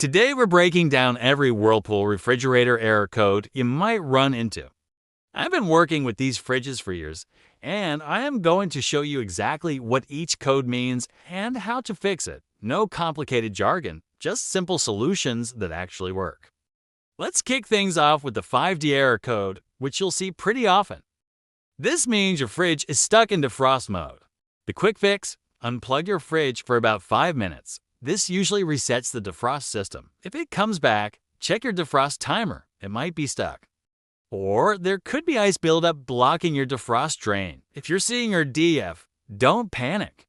Today we're breaking down every Whirlpool refrigerator error code you might run into. I've been working with these fridges for years, and I am going to show you exactly what each code means and how to fix it. No complicated jargon, just simple solutions that actually work. Let's kick things off with the 5D error code, which you'll see pretty often. This means your fridge is stuck in defrost mode. The quick fix: unplug your fridge for about 5 minutes. This usually resets the defrost system. If it comes back, check your defrost timer. It might be stuck. Or there could be ice buildup blocking your defrost drain. If you're seeing your DF, don't panic.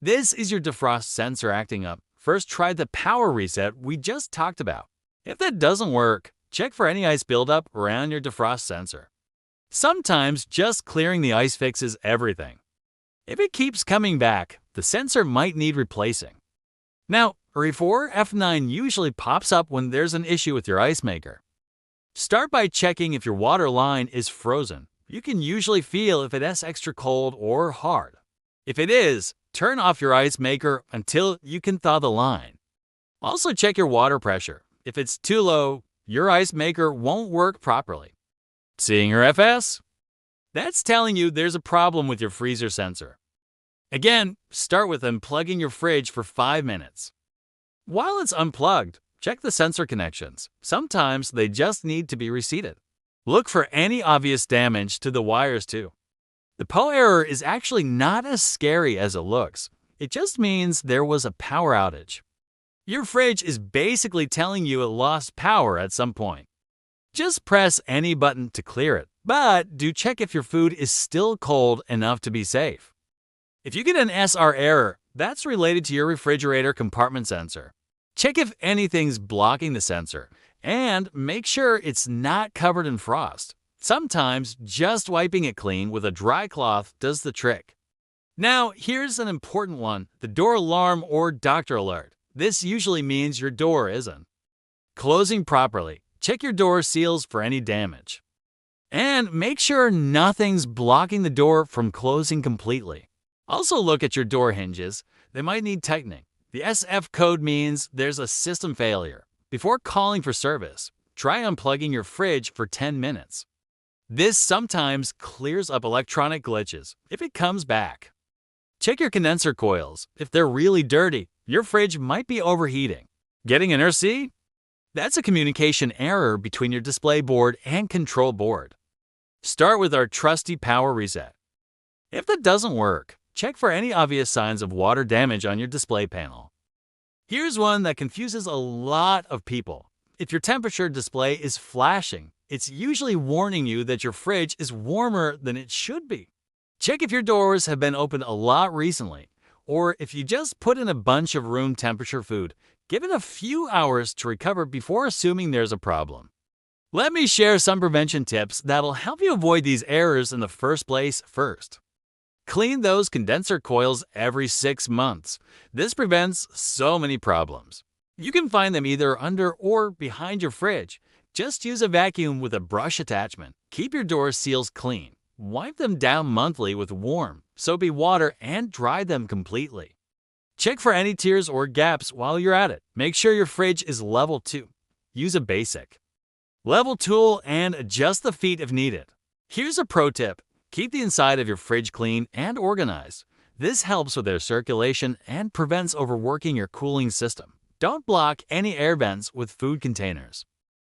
This is your defrost sensor acting up. First, try the power reset we just talked about. If that doesn't work, check for any ice buildup around your defrost sensor. Sometimes just clearing the ice fixes everything. If it keeps coming back, the sensor might need replacing. Now, RE4 F9 usually pops up when there's an issue with your ice maker. Start by checking if your water line is frozen. You can usually feel if it is extra cold or hard. If it is, turn off your ice maker until you can thaw the line. Also check your water pressure. If it's too low, your ice maker won't work properly. Seeing your FS? That's telling you there's a problem with your freezer sensor. Again, start with unplugging your fridge for 5 minutes. While it's unplugged, check the sensor connections. Sometimes they just need to be reseated. Look for any obvious damage to the wires too. The PO error is actually not as scary as it looks. It just means there was a power outage. Your fridge is basically telling you it lost power at some point. Just press any button to clear it, but do check if your food is still cold enough to be safe. If you get an SR error, that's related to your refrigerator compartment sensor. Check if anything's blocking the sensor, and make sure it's not covered in frost. Sometimes just wiping it clean with a dry cloth does the trick. Now, here's an important one: the door alarm or doctor alert. This usually means your door isn't closing properly. Check your door seals for any damage. And make sure nothing's blocking the door from closing completely. Also look at your door hinges. They might need tightening. The SF code means there's a system failure. Before calling for service, try unplugging your fridge for 10 minutes. This sometimes clears up electronic glitches if it comes back. Check your condenser coils. If they're really dirty, your fridge might be overheating. Getting an RC? That's a communication error between your display board and control board. Start with our trusty power reset. If that doesn't work, check for any obvious signs of water damage on your display panel. Here's one that confuses a lot of people. If your temperature display is flashing, it's usually warning you that your fridge is warmer than it should be. Check if your doors have been opened a lot recently, or if you just put in a bunch of room temperature food. Give it a few hours to recover before assuming there's a problem. Let me share some prevention tips that'll help you avoid these errors in the first place first. Clean those condenser coils every 6 months. This prevents so many problems. You can find them either under or behind your fridge. Just use a vacuum with a brush attachment. Keep your door seals clean. Wipe them down monthly with warm, soapy water and dry them completely. Check for any tears or gaps while you're at it. Make sure your fridge is level too. Use a basic level tool and adjust the feet if needed. Here's a pro tip: keep the inside of your fridge clean and organized. This helps with air circulation and prevents overworking your cooling system. Don't block any air vents with food containers.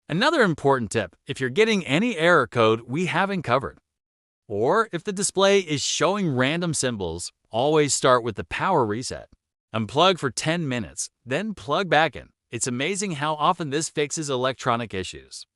Another important tip: if you're getting any error code we haven't covered, or if the display is showing random symbols, always start with the power reset. Unplug for 10 minutes, then plug back in. It's amazing how often this fixes electronic issues.